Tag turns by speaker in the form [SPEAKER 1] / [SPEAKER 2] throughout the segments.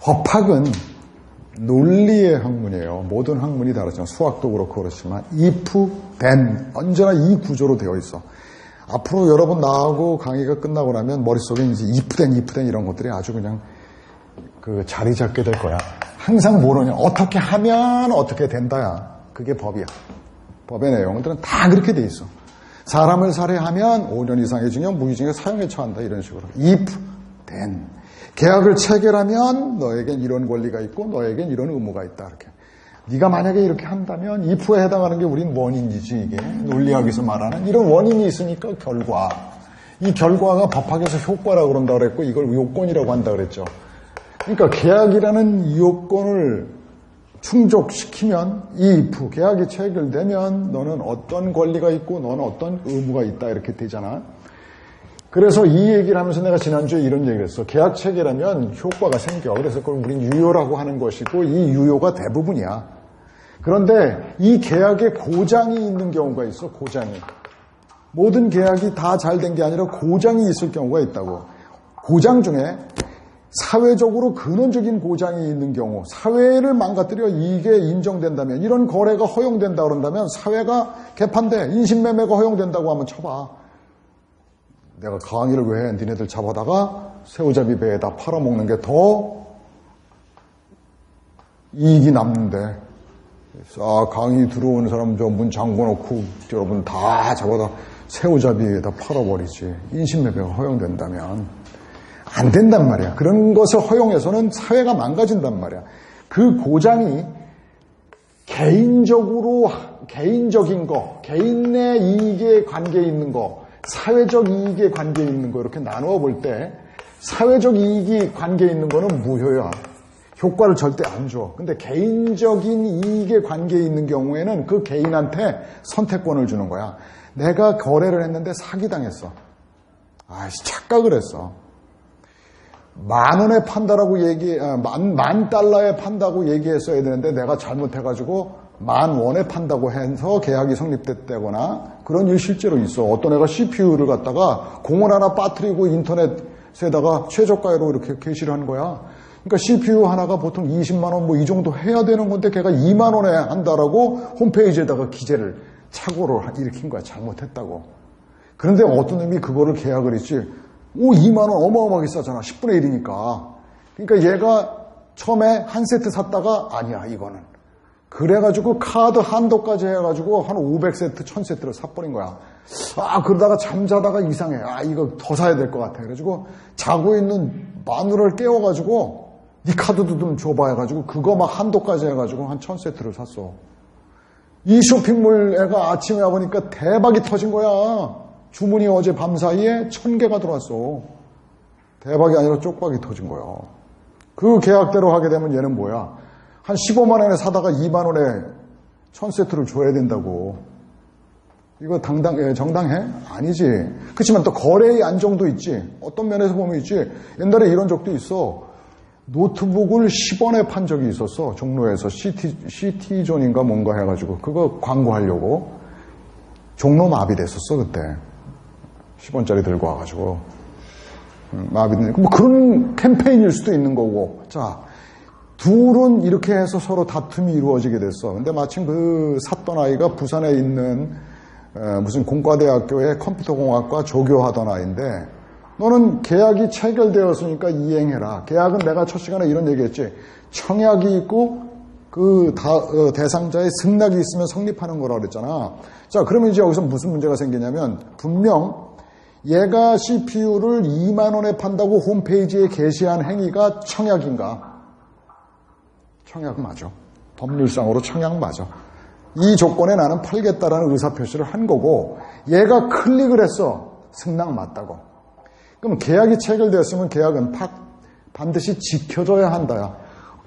[SPEAKER 1] 법학은 논리의 학문이에요. 모든 학문이 다르지만 수학도 그렇고 그렇지만 if, then 언제나 이 구조로 되어 있어. 앞으로 여러분 나하고 강의가 끝나고 나면 머릿속에 이제 if, then 이런 것들이 아주 그냥 그 자리 잡게 될 거야. 항상 모르냐. 어떻게 하면 어떻게 된다야. 그게 법이야. 법의 내용들은 다 그렇게 돼 있어. 사람을 살해하면 5년 이상의 징역, 무기징역 사형에 처한다. 이런 식으로. if, then. 계약을 체결하면 너에겐 이런 권리가 있고 너에겐 이런 의무가 있다. 이렇게. 네가 만약에 이렇게 한다면 if에 해당하는 게 우린 원인이지. 이게 논리학에서 말하는 이런 원인이 있으니까 결과. 이 결과가 법학에서 효과라고 그런다 그랬고 이걸 요건이라고 한다 그랬죠. 그러니까 계약이라는 요건을 충족시키면 이 if, 계약이 체결되면 너는 어떤 권리가 있고 너는 어떤 의무가 있다 이렇게 되잖아. 그래서 이 얘기를 하면서 내가 지난주에 이런 얘기를 했어. 계약 체결하면 효과가 생겨. 그래서 그걸 우린 유효라고 하는 것이고 이 유효가 대부분이야. 그런데 이 계약에 고장이 있는 경우가 있어. 고장이. 모든 계약이 다 잘 된 게 아니라 고장이 있을 경우가 있다고. 고장 중에 사회적으로 근원적인 고장이 있는 경우, 사회를 망가뜨려 이게 인정된다면, 이런 거래가 허용된다 그런다면 사회가 개판돼. 인신매매가 허용된다고 하면 쳐봐. 내가 강의를 왜 해? 니네들 잡아다가 새우잡이 배에다 팔아먹는 게 더 이익이 남는데. 강의 들어오는 사람 저 문 잠궈놓고 여러분 다 잡아다 새우잡이에다 팔아버리지. 인신매매가 허용된다면. 안 된단 말이야. 그런 것을 허용해서는 사회가 망가진단 말이야. 그 고장이 개인적인 거, 개인의 이익에 관계 있는 거, 사회적 이익에 관계 있는 거 이렇게 나누어 볼 때 사회적 이익이 관계 있는 거는 무효야. 효과를 절대 안 줘. 근데 개인적인 이익에 관계 있는 경우에는 그 개인한테 선택권을 주는 거야. 내가 거래를 했는데 사기당했어. 착각을 했어. $10,000에 판다라고 $10,000에 판다고 얘기했어야 되는데 내가 잘못해가지고 $10,000에 판다고 해서 계약이 성립됐다거나 그런 일 실제로 있어. 어떤 애가 CPU를 갖다가 공을 하나 빠뜨리고 인터넷에다가 최저가로 이렇게 게시를 한 거야. 그러니까 CPU 하나가 보통 20만 원 뭐 이 정도 해야 되는 건데 걔가 2만 원에 한다라고 홈페이지에다가 기재를 착오를 일으킨 거야. 잘못했다고. 그런데 어떤 놈이 그거를 계약을 했지. 2만 원 어마어마하게 싸잖아. 10분의 1이니까. 그러니까 얘가 처음에 한 세트 샀다가 아니야 이거는. 그래가지고 카드 한도까지 해가지고 한 500세트, 1000세트를 사버린 거야. 그러다가 잠자다가 이상해. 이거 더 사야 될 것 같아. 그래가지고 자고 있는 마누라를 깨워가지고 네 카드도 좀 줘봐 해가지고 그거 막 한도까지 해가지고 한 1000세트를 샀어. 이 쇼핑몰 애가 아침에 와보니까 대박이 터진 거야. 주문이 어제 밤사이에 1000개가 들어왔어. 대박이 아니라 쪽박이 터진 거야. 그 계약대로 하게 되면 얘는 뭐야? 한 15만 원에 사다가 2만 원에 1000세트를 줘야 된다고. 이거 정당해? 아니지. 그렇지만 또 거래의 안정도 있지. 어떤 면에서 보면 있지. 옛날에 이런 적도 있어. 노트북을 10원에 판 적이 있었어. 종로에서 시티존인가 뭔가 해가지고 그거 광고하려고. 종로 마비됐었어 그때. 10원짜리 들고 와가지고 마비된 뭐 그런 캠페인일 수도 있는 거고. 자, 둘은 이렇게 해서 서로 다툼이 이루어지게 됐어. 근데 마침 그 샀던 아이가 부산에 있는 무슨 공과대학교의 컴퓨터공학과 조교하던 아이인데 너는 계약이 체결되었으니까 이행해라. 계약은 내가 첫 시간에 이런 얘기했지. 청약이 있고 그 대상자의 승낙이 있으면 성립하는 거라 그랬잖아. 자, 그러면 이제 여기서 무슨 문제가 생기냐면 분명 얘가 CPU를 2만 원에 판다고 홈페이지에 게시한 행위가 청약인가? 청약 맞아. 법률상으로 청약 맞아. 이 조건에 나는 팔겠다라는 의사표시를 한 거고 얘가 클릭을 했어. 승낙 맞다고. 그럼 계약이 체결되었으면 계약은 반드시 지켜줘야 한다.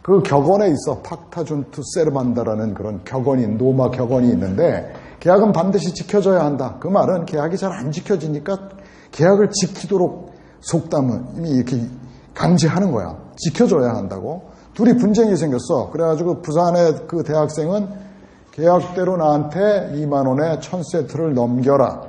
[SPEAKER 1] 그 격언에 있어. 팍타준투 세르반다라는 그런 격언이, 노마 격언이 있는데 계약은 반드시 지켜줘야 한다. 그 말은 계약이 잘 안 지켜지니까 계약을 지키도록 속담은 이렇게 강제하는 거야. 지켜줘야 한다고. 둘이 분쟁이 생겼어. 그래가지고 부산의 그 대학생은 계약대로 나한테 2만 원에 1000세트를 넘겨라.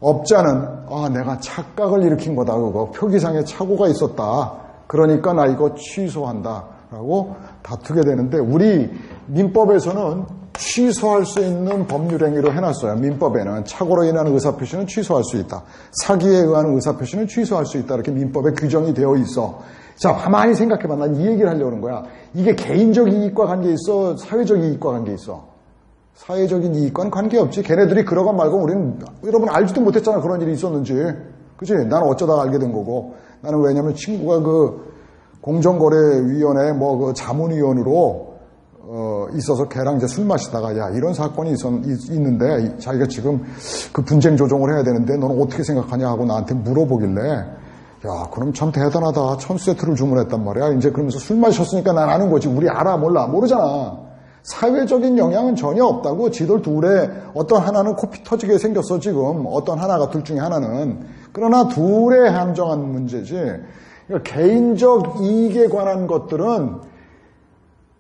[SPEAKER 1] 업자는 내가 착각을 일으킨 거다. 그거 표기상에 착오가 있었다. 그러니까 나 이거 취소한다 라고 다투게 되는데, 우리 민법에서는 취소할 수 있는 법률행위로 해놨어요. 민법에는 착오로 인한 의사표시는 취소할 수 있다, 사기에 의한 의사표시는 취소할 수 있다, 이렇게 민법에 규정이 되어 있어. 자, 가만히 생각해봐. 난 이 얘기를 하려는 거야. 이게 개인적 이익과 관계 있어, 사회적 이익과 관계 있어? 사회적인 이익과는 관계없지. 걔네들이 그러건 말고 우리는, 여러분 알지도 못했잖아, 그런 일이 있었는지. 그치? 나는 어쩌다가 알게 된 거고. 나는 왜냐면 친구가 그 공정거래위원회 그 자문위원으로 있어서 걔랑 이제 술 마시다가, 야, 이런 사건이 있는데 자기가 지금 그 분쟁 조정을 해야 되는데 너는 어떻게 생각하냐 하고 나한테 물어보길래, 야, 그럼 참 대단하다. 1000세트를 주문했단 말이야. 이제 그러면서 술 마셨으니까 난 아는 거지. 우리 알아, 몰라? 모르잖아. 사회적인 영향은 전혀 없다고. 지들 둘에 어떤 하나는 코피 터지게 생겼어, 지금. 어떤 하나가, 둘 중에 하나는. 그러나 둘에 한정한 문제지. 그러니까 개인적 이익에 관한 것들은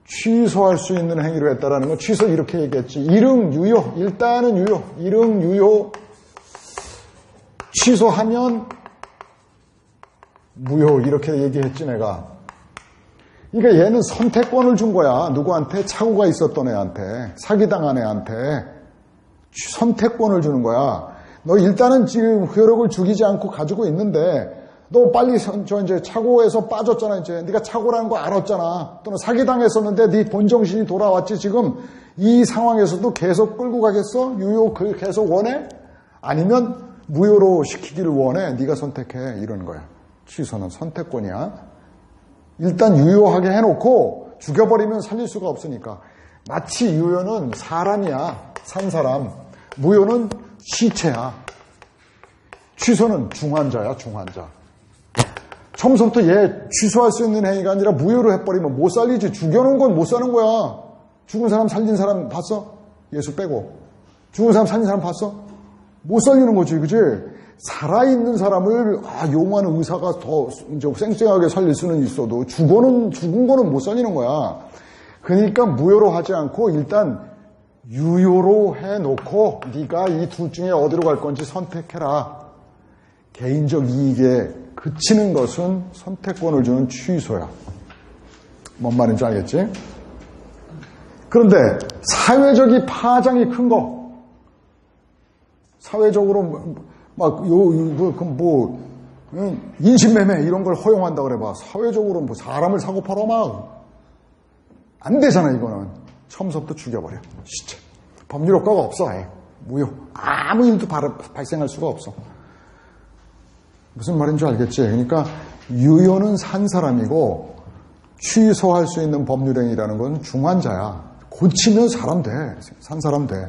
[SPEAKER 1] 취소할 수 있는 행위로 했다라는 건, 취소 이렇게 얘기했지. 일응, 유효. 일단은 유효. 일응, 유효. 취소하면 무효. 이렇게 얘기했지, 내가. 그러니까 얘는 선택권을 준 거야. 누구한테? 착오가 있었던 애한테. 사기당한 애한테. 선택권을 주는 거야. 너 일단은 지금 효력을 죽이지 않고 가지고 있는데, 너 빨리 이제 착오에서 빠졌잖아. 이제 네가 착오라는 거 알았잖아. 또는 사기당했었는데 네 본정신이 돌아왔지. 지금 이 상황에서도 계속 끌고 가겠어? 유효 계속 원해? 아니면 무효로 시키기를 원해? 네가 선택해. 이러는 거야. 취소는 선택권이야. 일단 유효하게 해놓고 죽여버리면 살릴 수가 없으니까. 마치 유효는 사람이야. 산 사람. 무효는 시체야. 취소는 중환자야. 중환자. 처음부터 얘 취소할 수 있는 행위가 아니라 무효로 해버리면 못 살리지. 죽여놓은 건 못 사는 거야. 죽은 사람 살린 사람 봤어? 예수 빼고. 죽은 사람 살린 사람 봤어? 못 살리는 거지, 그지? 살아있는 사람을 용하는 의사가 더 이제 쌩쌩하게 살릴 수는 있어도 죽은 거는 못 살리는 거야. 그러니까 무효로 하지 않고 일단 유효로 해놓고 네가 이 둘 중에 어디로 갈 건지 선택해라. 개인적 이익에 그치는 것은 선택권을 주는 취소야. 뭔 말인지 알겠지? 그런데 사회적인 파장이 큰 거, 사회적으로 인신매매 이런 걸 허용한다 그래봐. 사회적으로 사람을 사고 팔아 막 안 되잖아. 이거는 처음부터 죽여버려. 시체. 법률 효과가 없어. 아예 무효. 아무 일도 발생할 수가 없어. 무슨 말인지 알겠지? 그러니까 유효는 산 사람이고 취소할 수 있는 법률행위라는 건 중환자야. 고치면 사람 돼. 산 사람 돼.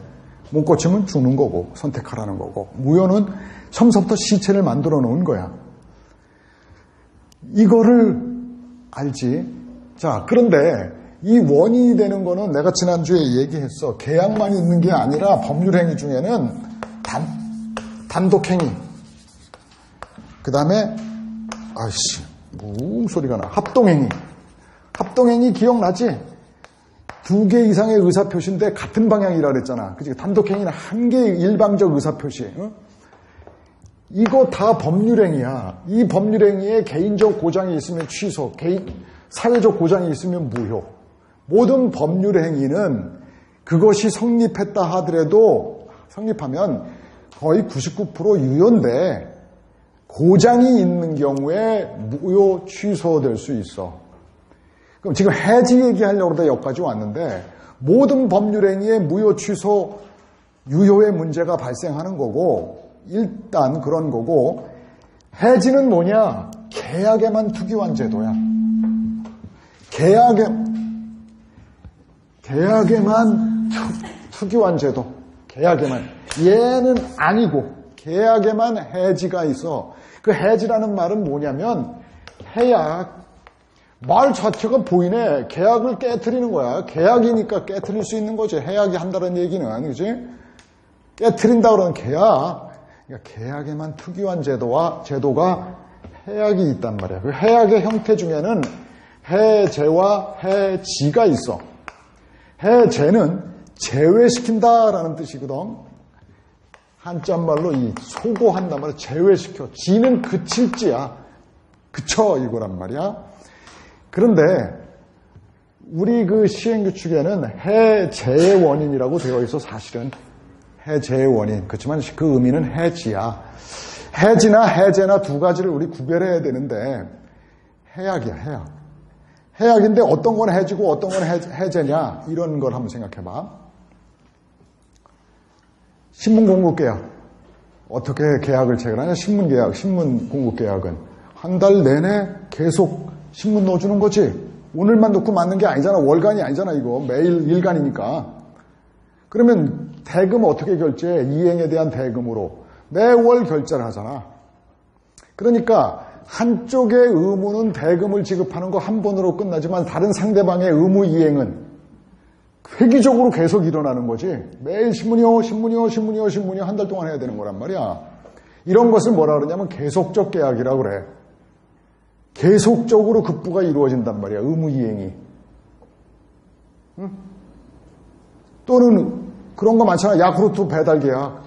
[SPEAKER 1] 못 고치면 죽는 거고 선택하라는 거고. 무효는 처음부터 시체를 만들어 놓은 거야. 이거를 알지? 자, 그런데 이 원인이 되는 거는 내가 지난주에 얘기했어. 계약만 있는 게 아니라 법률행위 중에는 단독행위, 그 다음에 소리가 나. 합동행위 기억나지? 2개 이상의 의사표시인데 같은 방향이라 그랬잖아. 그치? 단독행위는 한 개의 일방적 의사표시. 응? 이거 다 법률행위야. 이 법률행위에 개인적 고장이 있으면 취소, 사회적 고장이 있으면 무효. 모든 법률행위는 그것이 성립했다 하더라도, 성립하면 거의 99% 유효인데 고장이 있는 경우에 무효 취소될 수 있어. 그럼 지금 해지 얘기하려고 그러다 여기까지 왔는데, 모든 법률행위에 무효 취소 유효의 문제가 발생하는 거고, 일단 그런 거고, 해지는 뭐냐? 계약에만 특유한 제도야. 계약에만 특유한 제도. 계약에만. 얘는 아니고 계약에만 해지가 있어. 그 해지라는 말은 뭐냐면 해약. 말 자체가 보이네. 계약을 깨트리는 거야. 계약이니까 깨트릴 수 있는 거지. 해약이 한다는 얘기는. 그지? 깨트린다 그러는 계약. 그러니까 계약에만 특유한 제도가 해약이 있단 말이야. 그 해약의 형태 중에는 해제와 해지가 있어. 해제는 제외시킨다라는 뜻이거든. 한자말로 소고한단 말이야. 제외시켜. 지는 그칠지야. 그쳐 이거란 말이야. 그런데 우리 그 시행규칙에는 해제의 원인이라고 되어 있어. 사실은 해제의 원인. 그렇지만 그 의미는 해지야. 해지나 해제나 두 가지를 우리 구별해야 되는데 해약이야. 해약. 해약인데 어떤 건 해지고 어떤 건 해제냐, 이런 걸 한번 생각해봐. 신문 공급 계약. 어떻게 계약을 체결하냐? 신문 계약, 신문 공급 계약은 한 달 내내 계속 신문 넣어주는 거지. 오늘만 넣고 맞는 게 아니잖아. 월간이 아니잖아. 이거 매일 일간이니까. 그러면 대금 어떻게 결제해? 이행에 대한 대금으로 매월 결제를 하잖아. 그러니까 한쪽의 의무는 대금을 지급하는 거 한 번으로 끝나지만 다른 상대방의 의무 이행은 획기적으로 계속 일어나는 거지. 매일 신문이요, 신문이요, 신문이요, 신문이요 한 달 동안 해야 되는 거란 말이야. 이런 것을 뭐라 그러냐면 계속적 계약이라고 그래. 계속적으로 급부가 이루어진단 말이야. 의무 이행이. 응? 또는 그런 거 많잖아. 야쿠르트 배달 계약.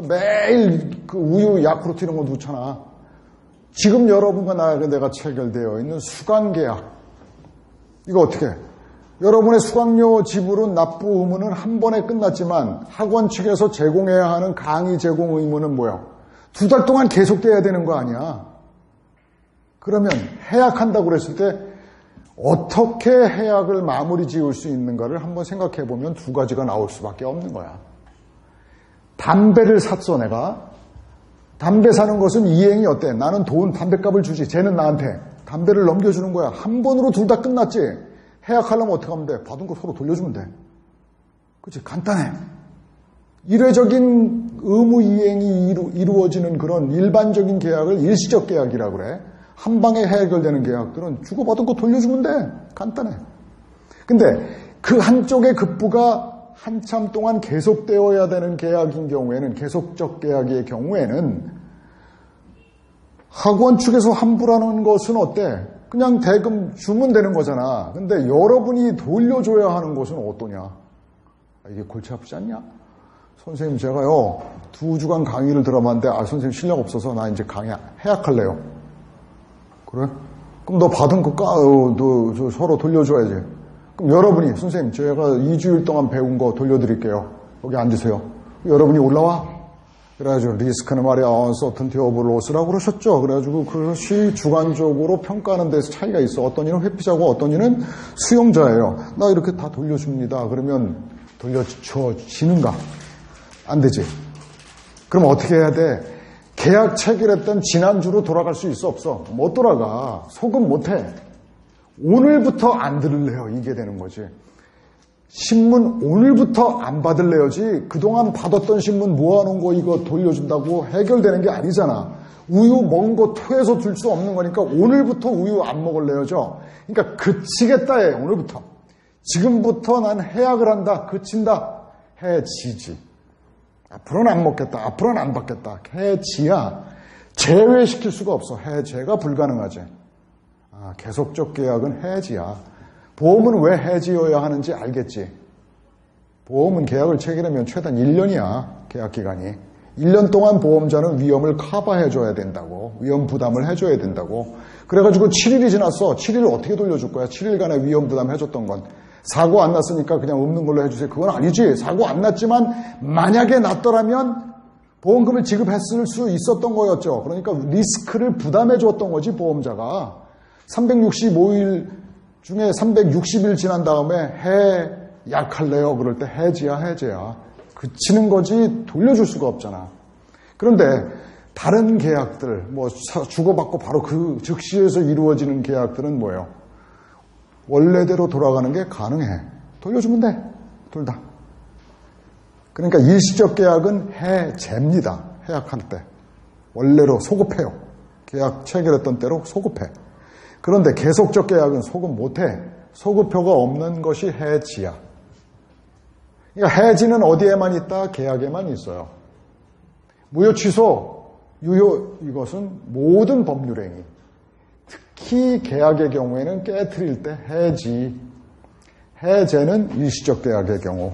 [SPEAKER 1] 매일 그 우유 야쿠르트 이런 거 넣잖아. 지금 여러분과 내가 체결되어 있는 수강 계약. 이거 어떻게 해? 여러분의 수강료 지불은 납부 의무는 한 번에 끝났지만 학원 측에서 제공해야 하는 강의 제공 의무는 뭐야? 2달 동안 계속돼야 되는 거 아니야. 그러면 해약한다고 그랬을 때 어떻게 해약을 마무리 지을 수 있는가를 한번 생각해 보면 두 가지가 나올 수밖에 없는 거야. 담배를 샀어. 내가 담배 사는 것은 이행이 어때? 나는 담배값을 주지. 쟤는 나한테 담배를 넘겨주는 거야. 한 번으로 둘 다 끝났지. 해약하려면 어떻게 하면 돼? 받은 거 서로 돌려주면 돼. 그렇지? 간단해. 이례적인 의무 이행이 이루어지는 그런 일반적인 계약을 일시적 계약이라고 그래. 한 방에 해결되는 계약들은 주고받은 거 돌려주면 돼. 간단해. 근데 그 한쪽의 급부가 한참 동안 계속되어야 되는 계약인 경우에는, 계속적 계약의 경우에는 학원 측에서 환불하는 것은 어때? 그냥 대금 주면 되는 거잖아. 근데 여러분이 돌려줘야 하는 것은 어떠냐? 이게 골치 아프지 않냐? 선생님, 제가요 2주간 강의를 들어봤는데 선생님 실력 없어서 나 이제 강의 해약할래요. 그래? 그럼 너 받은 거 너 서로 돌려줘야지. 그럼 여러분이, 선생님 제가 2주일 동안 배운 거 돌려드릴게요. 여기 앉으세요. 여러분이 올라와. 그래가지고 리스크는 말이야 uncertainty of loss라고 그러셨죠. 그래가지고 그것이 주관적으로 평가하는 데서 차이가 있어. 어떤 이는 회피자고 어떤 이는 수용자예요. 나 이렇게 다 돌려줍니다. 그러면 돌려주지는가? 안 되지. 그럼 어떻게 해야 돼? 계약 체결했던 지난주로 돌아갈 수 있어? 없어? 못 돌아가. 속은 못해. 오늘부터 안 들을래요. 이게 되는 거지. 신문 오늘부터 안 받을래요지 그동안 받았던 신문 모아놓은 거 이거 돌려준다고 해결되는 게 아니잖아. 우유 먹은 거 토해서 줄 수 없는 거니까 오늘부터 우유 안 먹을래요죠. 그러니까 그치겠다 해. 오늘부터. 지금부터 난 해약을 한다. 그친다. 해지지. 앞으로는 안 먹겠다. 앞으로는 안 받겠다. 해지야. 제외시킬 수가 없어. 해제가 불가능하지. 계속적 계약은 해지야. 보험은 왜 해지여야 하는지 알겠지? 보험은 계약을 체결하면 최단 1년이야. 계약 기간이. 1년 동안 보험자는 위험을 커버해줘야 된다고. 위험 부담을 해줘야 된다고. 그래가지고 7일이 지났어. 7일을 어떻게 돌려줄 거야? 7일간의 위험 부담 해줬던 건. 사고 안 났으니까 그냥 없는 걸로 해주세요. 그건 아니지. 사고 안 났지만 만약에 났더라면 보험금을 지급했을 수 있었던 거였죠. 그러니까 리스크를 부담해 줬던 거지, 보험자가. 365일 중에 360일 지난 다음에 해약할래요? 그럴 때 해지야, 해제야. 그치는 거지 돌려줄 수가 없잖아. 그런데 다른 계약들, 뭐 주고받고 바로 그 즉시에서 이루어지는 계약들은 뭐예요? 원래대로 돌아가는 게 가능해. 돌려주면 돼. 둘 다. 그러니까 일시적 계약은 해제입니다. 해약할 때. 원래로 소급해요. 계약 체결했던 때로 소급해. 그런데 계속적 계약은 소급 못해. 소급표가 없는 것이 해지야. 그러니까 해지는 어디에만 있다? 계약에만 있어요. 무효 취소, 유효 이것은 모든 법률행위. 특히 계약의 경우에는 깨트릴 때 해지. 해제는 일시적 계약의 경우.